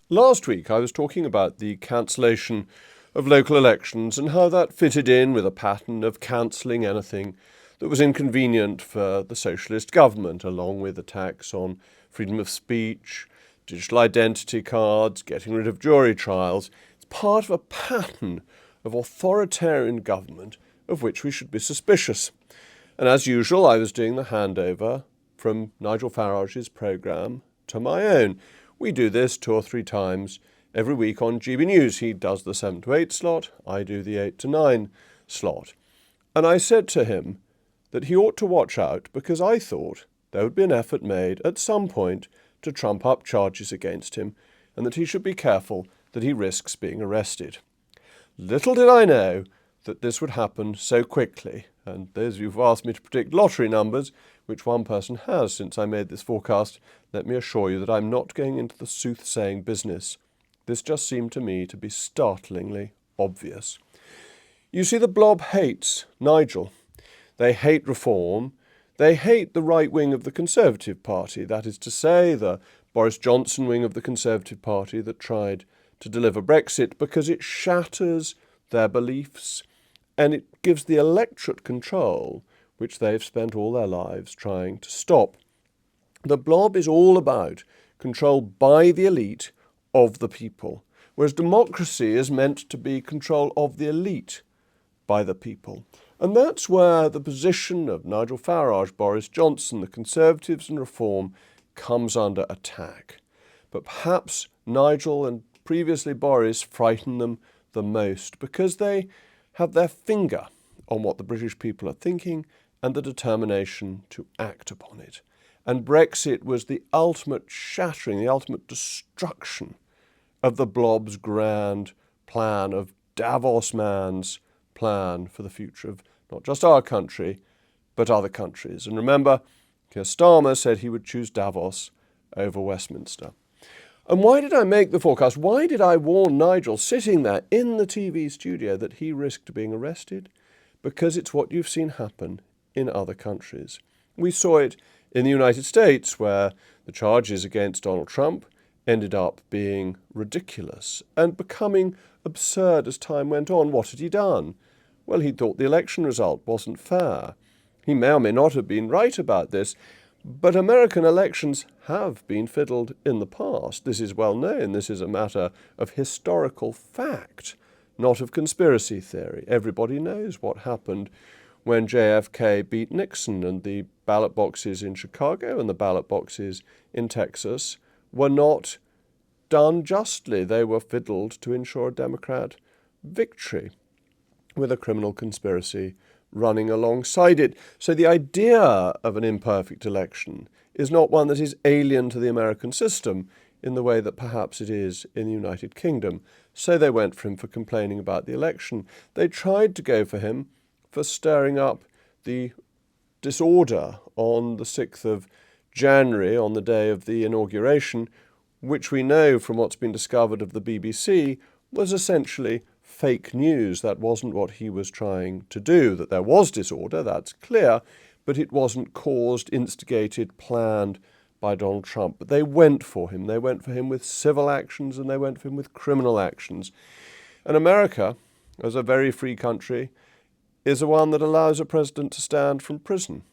Last week I was talking about the cancellation of local elections and how that fitted in with a pattern of cancelling anything that was inconvenient for the socialist government, along with attacks on freedom of speech, digital identity cards, getting rid of jury trials. It's part of a pattern of authoritarian government of which we should be suspicious. And as usual, I was doing the handover from Nigel Farage's programme to my own. We do this 2 or 3 times every week on GB News. He does the 7 to 8 slot, I do the 8 to 9 slot. And I said to him that he ought to watch out because I thought there would be an effort made at some point to trump up charges against him and that he should be careful that he risks being arrested. Little did I know that this would happen so quickly, and those of you who've asked me to predict lottery numbers, which one person has since I made this forecast, let me assure you that I'm not going into the soothsaying business. This just seemed to me to be startlingly obvious. You see, the Blob hates Nigel. They hate reform. They hate the right wing of the Conservative Party, that is to say, the Boris Johnson wing of the Conservative Party that tried to deliver Brexit, because it shatters their beliefs and it gives the electorate control, which they've spent all their lives trying to stop. The Blob is all about control by the elite of the people, whereas democracy is meant to be control of the elite by the people. And that's where the position of Nigel Farage, Boris Johnson, the Conservatives and Reform comes under attack. But perhaps Nigel and previously Boris frighten them the most because they have their finger on what the British people are thinking and the determination to act upon it. And Brexit was the ultimate shattering, the ultimate destruction of the Blob's grand plan, of Davos man's plan for the future of not just our country, but other countries. And remember, Keir Starmer said he would choose Davos over Westminster. And why did I make the forecast? Why did I warn Nigel sitting there in the TV studio that he risked being arrested? Because it's what you've seen happen in other countries. We saw it in the United States, where the charges against Donald Trump ended up being ridiculous and becoming absurd as time went on. What had he done? Well, he thought the election result wasn't fair. He may or may not have been right about this, but American elections have been fiddled in the past. This is well known. This is a matter of historical fact, not of conspiracy theory. Everybody knows what happened when JFK beat Nixon, and the ballot boxes in Chicago and the ballot boxes in Texas were not done justly. They were fiddled to ensure a Democrat victory, with a criminal conspiracy running alongside it. So the idea of an imperfect election is not one that is alien to the American system in the way that perhaps it is in the United Kingdom. So they went for him for complaining about the election. They tried to go for him for stirring up the disorder on the 6th of January, on the day of the inauguration, which we know from what's been discovered of the BBC was essentially fake news. That wasn't what he was trying to do. That there was disorder, that's clear, but it wasn't caused, instigated, planned by Donald Trump. But they went for him. They went for him with civil actions and they went for him with criminal actions. And America, as a very free country, is the one that allows a president to stand from prison.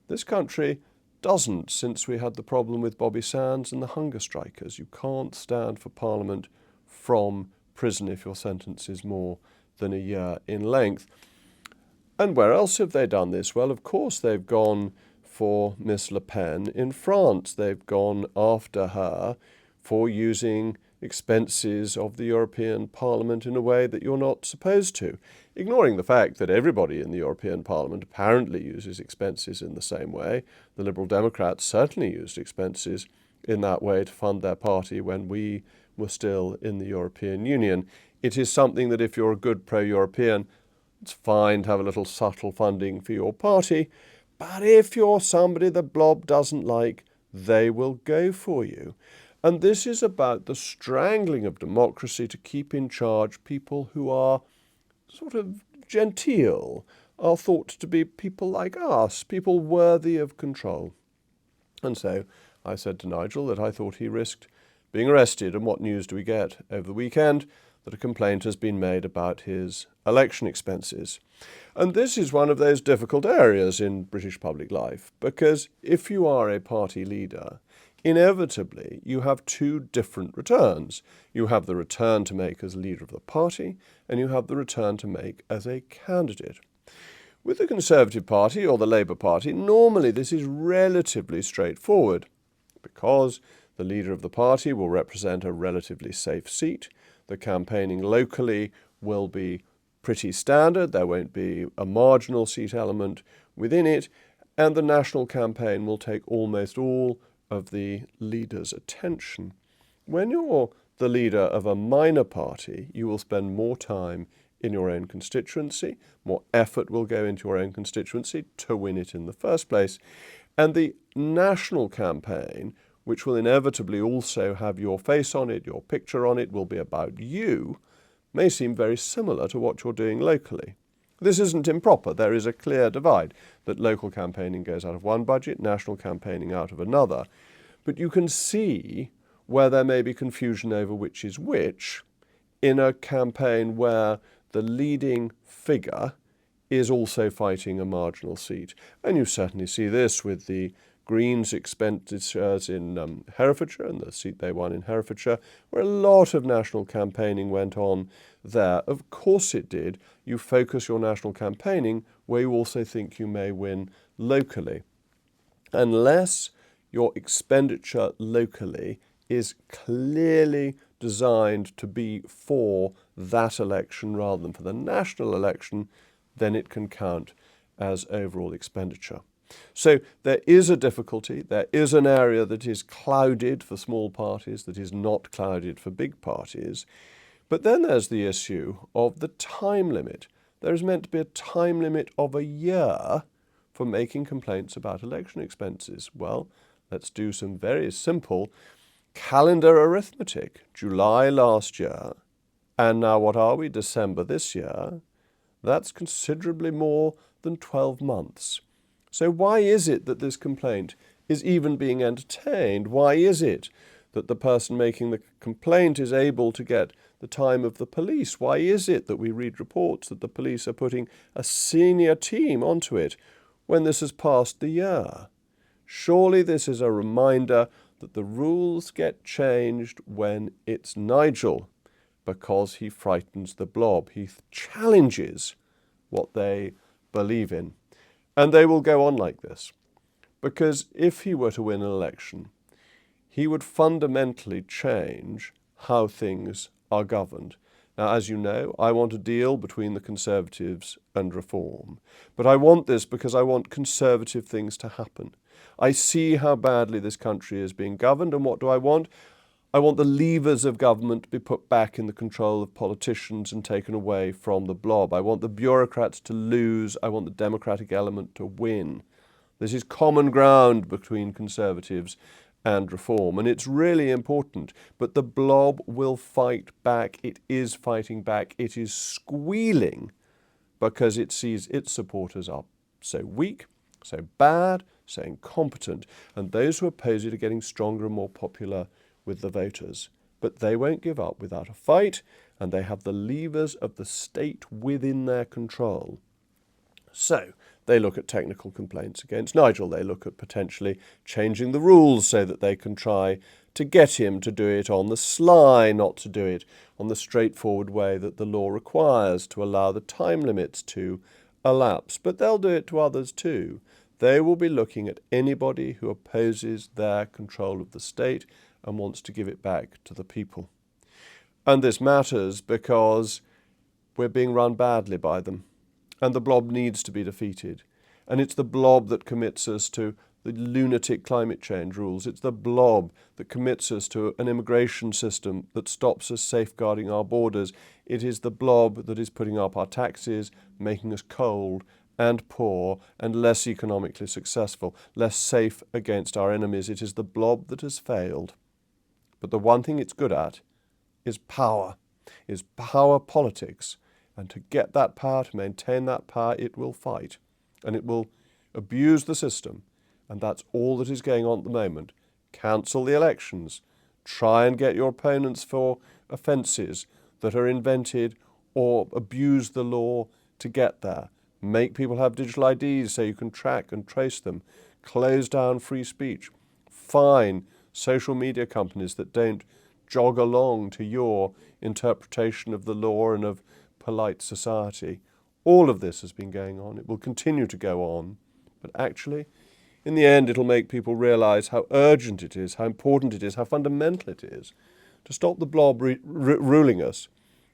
This country doesn't, since we had the problem with Bobby Sands and the hunger strikers. You can't stand for Parliament from prison if your sentence is more than a year in length. And where else have they done this? Well, of course, they've gone for Miss Le Pen in France. They've gone after her for using expenses of the European Parliament in a way that you're not supposed to, ignoring the fact that everybody in the European Parliament apparently uses expenses in the same way. The Liberal Democrats certainly used expenses in that way to fund their party when we were still in the European Union. It is something that if you're a good pro-European, it's fine to have a little subtle funding for your party, but if you're somebody the Blob doesn't like, they will go for you. And this is about the strangling of democracy to keep in charge people who are sort of genteel, are thought to be people like us, people worthy of control. And so I said to Nigel that I thought he risked being arrested. And what news do we get over the weekend? That a complaint has been made about his election expenses. And this is one of those difficult areas in British public life, because if you are a party leader, inevitably you have two different returns. You have the return to make as leader of the party, and you have the return to make as a candidate. With the Conservative Party or the Labour Party, normally this is relatively straightforward, because the leader of the party will represent a relatively safe seat. The campaigning locally will be pretty standard. There won't be a marginal seat element within it, and the national campaign will take almost all of the leader's attention. When you're the leader of a minor party, you will spend more time in your own constituency, more effort will go into your own constituency to win it in the first place, and the national campaign, which will inevitably also have your face on it, your picture on it, will be about you, may seem very similar to what you're doing locally. This isn't improper. There is a clear divide that local campaigning goes out of one budget, national campaigning out of another. But you can see where there may be confusion over which is which in a campaign where the leading figure is also fighting a marginal seat. And you certainly see this with the Greens' expenditures in Herefordshire and the seat they won in Herefordshire, where a lot of national campaigning went on there. Of course it did. You focus your national campaigning where you also think you may win locally. Unless your expenditure locally is clearly designed to be for that election rather than for the national election, then it can count as overall expenditure. So there is a difficulty, there is an area that is clouded for small parties, that is not clouded for big parties. But then there's the issue of the time limit. There is meant to be a time limit of a year for making complaints about election expenses. Well, let's do some very simple calendar arithmetic. July last year, and now what are we? December this year. That's considerably more than 12 months. So why is it that this complaint is even being entertained? Why is it that the person making the complaint is able to get the time of the police? Why is it that we read reports that the police are putting a senior team onto it when this has passed the year? Surely this is a reminder that the rules get changed when it's Nigel, because he frightens the Blob. He challenges what they believe in. And they will go on like this, because if he were to win an election, he would fundamentally change how things are governed. Now, as you know, I want a deal between the Conservatives and Reform. But I want this because I want conservative things to happen. I see how badly this country is being governed, and what do I want? I want the levers of government to be put back in the control of politicians and taken away from the Blob. I want the bureaucrats to lose. I want the democratic element to win. This is common ground between Conservatives and Reform, and it's really important. But the Blob will fight back. It is fighting back. It is squealing because it sees its supporters are so weak, so bad, so incompetent, and those who oppose it are getting stronger and more popular with the voters. But they won't give up without a fight, and they have the levers of the state within their control. So they look at technical complaints against Nigel. They look at potentially changing the rules so that they can try to get him to do it on the sly, not to do it on the straightforward way that the law requires, to allow the time limits to elapse. But they'll do it to others too. They will be looking at anybody who opposes their control of the state and wants to give it back to the people. And this matters because we're being run badly by them, and the Blob needs to be defeated. And it's the Blob that commits us to the lunatic climate change rules. It's the Blob that commits us to an immigration system that stops us safeguarding our borders. It is the Blob that is putting up our taxes, making us cold and poor and less economically successful, less safe against our enemies. It is the Blob that has failed. But the one thing it's good at is power politics. And to get that power, to maintain that power, it will fight. And it will abuse the system. And that's all that is going on at the moment. Cancel the elections. Try and get your opponents for offences that are invented or abuse the law to get there. Make people have digital IDs so you can track and trace them. Close down free speech. Fine social media companies that don't jog along to your interpretation of the law and of polite society. All of this has been going on. It will continue to go on. But actually, in the end, it'll make people realise how urgent it is, how important it is, how fundamental it is to stop the blob ruling us,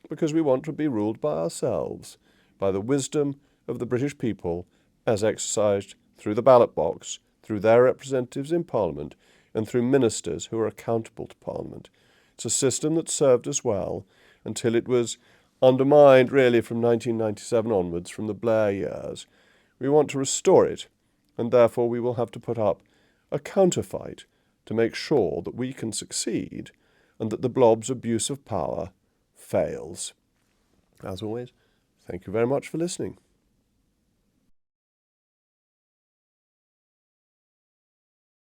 because we want to be ruled by ourselves, by the wisdom of the British people as exercised through the ballot box, through their representatives in Parliament, and through ministers who are accountable to Parliament. It's a system that served us well until it was undermined really from 1997 onwards, from the Blair years. We want to restore it, and therefore we will have to put up a counterfight to make sure that we can succeed and that the blob's abuse of power fails. As always, thank you very much for listening.